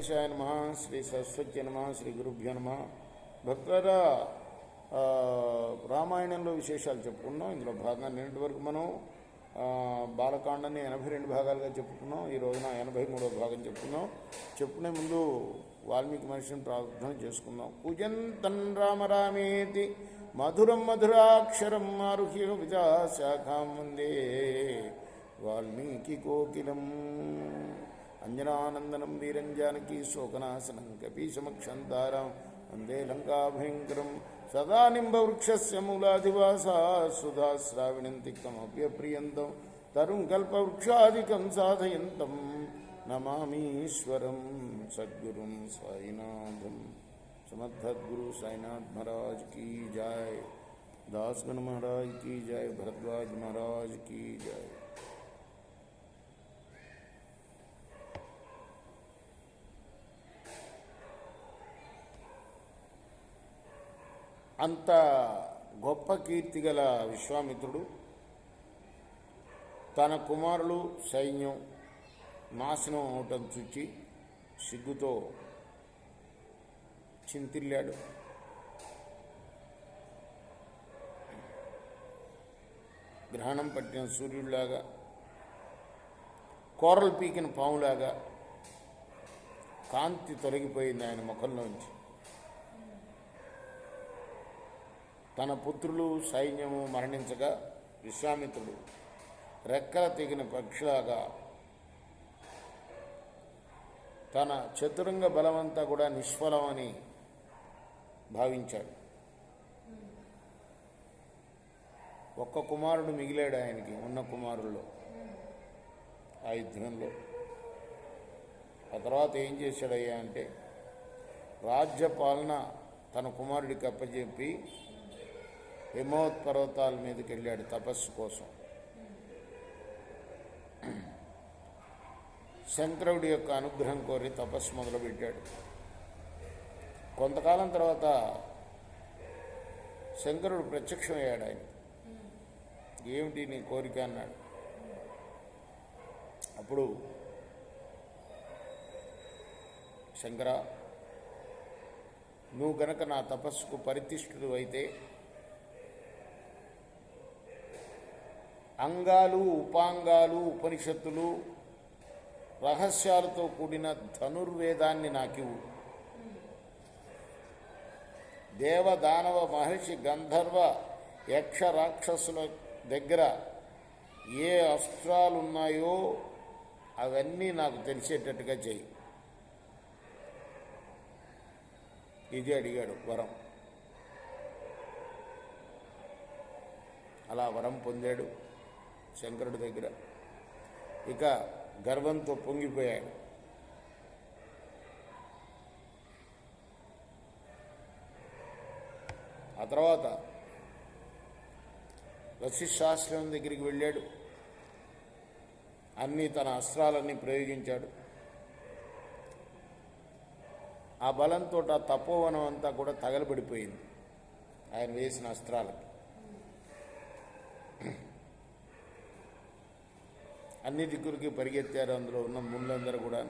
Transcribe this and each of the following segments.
గణేశాయ నమః, శ్రీ సరస్వతి నమః, శ్రీ గురుభ్యో నమః. భక్తులారా, రామాయణంలో విశేషాలు చెప్పుకున్నాం. ఇందులో భాగంగా నిన్నటి వరకు మనం బాలకాండని 82 భాగాలుగా చెప్పుకున్నాం. ఈ రోజున 83వ భాగం చెప్పుకున్నాం. చెప్పుకునే ముందు వాల్మీకి మహర్షిని ప్రార్థన చేసుకుందాం. పూజంతన్ రామ రామేతి మధురం మధురాక్షరం ఆరుహ్య విజాశాఖాం వందే వాల్మీకి కోకిలం. అంజనానందనం వీరం జానకీ శోకనాశనం కపీశమక్షంతారం వందే లంకాభయంకరం. సదా నింబవృక్షస్య మూలాధివాసా సుధాశ్రావిణం తిక్తమప్యప్రియంతం తరుం కల్పవృక్షాదికం సాధయంతం నమామీశ్వరం సద్గురుం సాయినాథం. సమర్థద్గురు సాయినాథ్ महाराज की जय, दासगण महाराज की जय, भरद्वाज महाराज की जय. అంత గొప్ప కీర్తి గల విశ్వామిత్రుడు తన కుమారులు సైన్యం నాశనం అవటం చూచి సిగ్గుతో చింతిల్లాడు. గ్రహణం పట్టిన సూర్యుడిలాగా, కోరలు పీకిన పాములాగా కాంతి తొలగిపోయింది ఆయన ముఖంలోంచి. తన పుత్రులు సైన్యము మరణించగా విశ్వామిత్రుడు రెక్కల తెగిన పక్షిలాగా తన చతురంగ బలమంతా కూడా నిష్ఫలమని భావించాడు. ఒక్క కుమారుడు మిగిలాడు ఆయనకి ఉన్న కుమారుల్లో ఆ యుద్ధంలో. ఆ తర్వాత ఏం చేశాడయ్యా అంటే, రాజ్యపాలన తన కుమారుడికి అప్పచెప్పి హిమవత్ పర్వతాల మీదకి వెళ్ళాడు తపస్సు కోసం. శంకరుడి యొక్క అనుగ్రహం కోరి తపస్సు మొదలుపెట్టాడు. కొంతకాలం తర్వాత శంకరుడు ప్రత్యక్షమయ్యాడు. ఆయన ఏమిటి నీ కోరిక అన్నాడు. అప్పుడు శంకర, నువ్వు గనక నా తపస్సుకు పరితిష్ఠుడు అయితే అంగాలు ఉపాంగాలు ఉపనిషత్తులు రహస్యాలతో కూడిన ధనుర్వేదాన్ని నాకివు. దేవదానవ మహర్షి గంధర్వ యక్ష రాక్షసుల దగ్గర ఏ అస్త్రాలున్నాయో అవన్నీ నాకు తెలిసేటట్టుగా చెయ్యి. ఇది అడిగాడు వరం. అలా వరం పొందాడు శంకరుడి దగ్గర. ఇక గర్వంతో పొంగిపోయాడు. ఆ తర్వాత వశిష్ఠాశ్రమం దగ్గరికి వెళ్ళాడు. అన్నీ తన అస్త్రాలన్నీ ప్రయోగించాడు. ఆ బలంతో ఆ తపోవనం అంతా కూడా తగలబడిపోయింది ఆయన వేసిన అస్త్రాలకి. అన్ని దిక్కులకి పరిగెత్తారు అందులో ఉన్న ముళ్ళందరూ కూడా,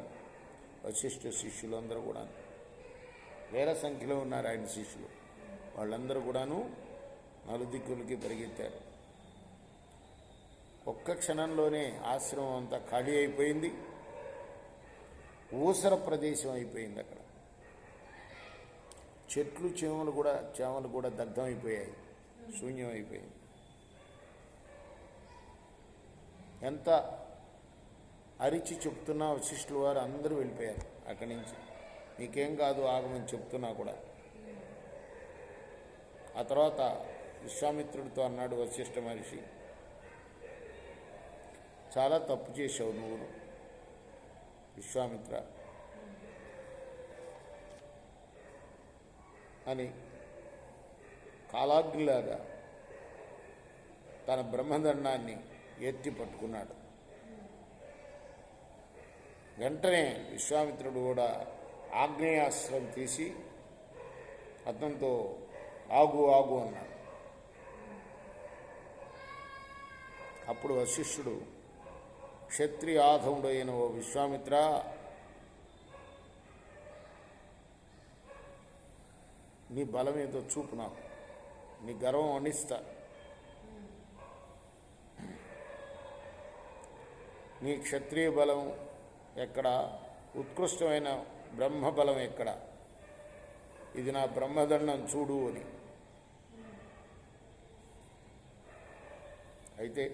వశిష్ఠ శిష్యులందరూ కూడా. వేల సంఖ్యలో ఉన్నారు ఆయన శిష్యులు. వాళ్ళందరూ కూడాను నలుదిక్కులకి పరిగెత్తారు. ఒక్క క్షణంలోనే ఆశ్రమం అంతా ఖాళీ అయిపోయింది. ఊసర ప్రదేశం అయిపోయింది. అక్కడ చెట్లు చేమలు కూడా దగ్ధమైపోయాయి, శూన్యం అయిపోయింది. ఎంత అరిచి చెప్తున్నా వశిష్ఠుల వారు అందరూ వెళ్ళిపోయారు అక్కడి నుంచి. నీకేం కాదు ఆగమని చెప్తున్నా కూడా. ఆ తర్వాత విశ్వామిత్రుడితో అన్నాడు వశిష్ఠ మహర్షి, చాలా తప్పు చేశావు నువ్వు విశ్వామిత్ర అని కాలాగ్నిలాగా తన బ్రహ్మదండాన్ని ఎత్తి పట్టుకున్నాడు. వెంటనే విశ్వామిత్రుడు కూడా ఆగ్నేయాస్త్రం తీసి అతనితో ఆగు ఆగు అన్నాడు. అప్పుడు వశిష్ఠుడు క్షత్రియాధముడైన ఓ విశ్వామిత్ర, నీ బలం ఏదో చూపు నాకు, నీ గర్వం అనిస్తా, నీ క్షత్రియ బలం ఎక్కడ, ఉత్కృష్టమైన బ్రహ్మబలం ఎక్కడ, ఇది నా బ్రహ్మదండం చూడు అని. అయితే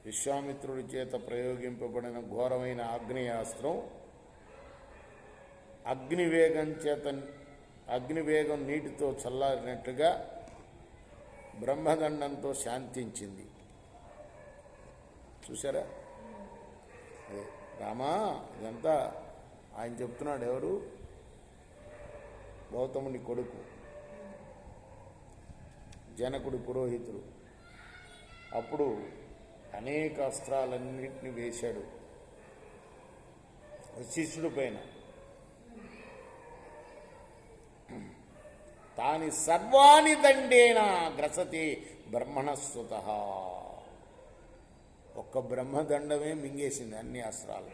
విశ్వామిత్రుడి చేత ప్రయోగింపబడిన ఘోరమైన ఆగ్నేయాస్త్రం అగ్నివేగం నీటితో చల్లారినట్టుగా బ్రహ్మదండంతో శాంతించింది. చూసారా? అదే రామా, ఇదంతా ఆయన చెప్తున్నాడు. ఎవరు? గౌతముని కొడుకు, జనకుడి పురోహితుడు. అప్పుడు అనేక అస్త్రాలన్నింటినీ వేశాడు శిష్యుడి పైన. తాని సర్వాణి దండేన గ్రసతి బ్రహ్మణస్వత. ఒక్క బ్రహ్మదండమే మింగేసింది అన్ని అస్త్రాలు.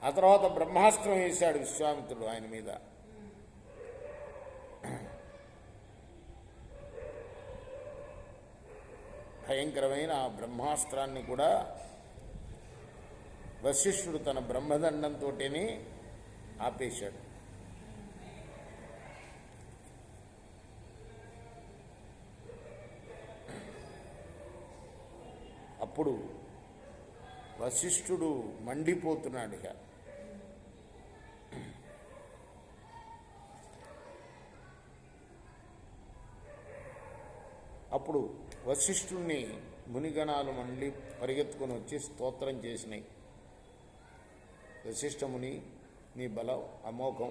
ఆ తర్వాత బ్రహ్మాస్త్రం వేశాడు విశ్వామిత్రుడు ఆయన మీద. భయంకరమైన ఆ బ్రహ్మాస్త్రాన్ని కూడా వశిష్ఠుడు తన బ్రహ్మదండంతోటేనే ఆపేశాడు. అప్పుడు వశిష్ఠుడు మండిపోతున్నాడు. ఇక అప్పుడు వశిష్ఠుణ్ణి మునిగణాలు మళ్ళీ పరిగెత్తుకొని వచ్చి స్తోత్రం చేసినాయి. వశిష్ఠముని, నీ బలం అమోఘం,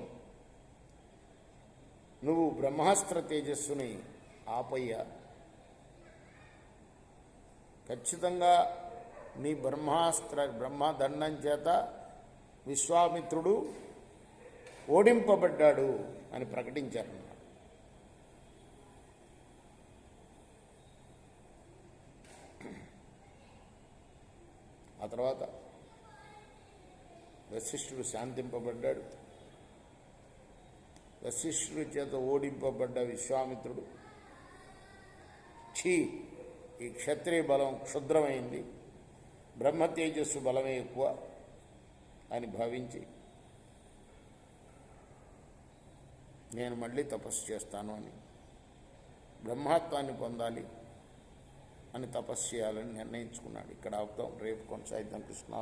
నువ్వు బ్రహ్మాస్త్ర తేజస్సుని ఆపయ్యా. ఖచ్చితంగా నీ బ్రహ్మదండం చేత విశ్వామిత్రుడు ఓడింపబడ్డాడు అని ప్రకటించారు. ఆ తర్వాత వశిష్ఠుడు శాంతింపబడ్డాడు. వశిష్ఠుడి చేత ఓడింపబడ్డ విశ్వామిత్రుడు, ఛీ, ఈ క్షత్రియ బలం క్షుద్రమైంది, బ్రహ్మ తేజస్సు బలమే ఎక్కువ అని భావించి నేను మళ్ళీ తపస్సు చేస్తాను అని, బ్రహ్మత్వాన్ని పొందాలి అని తపస్సు చేయాలని నిర్ణయించుకున్నాడు. ఇక్కడ ఆపుతాం, రేపు కొనసాగిద్దాం. కృష్ణ.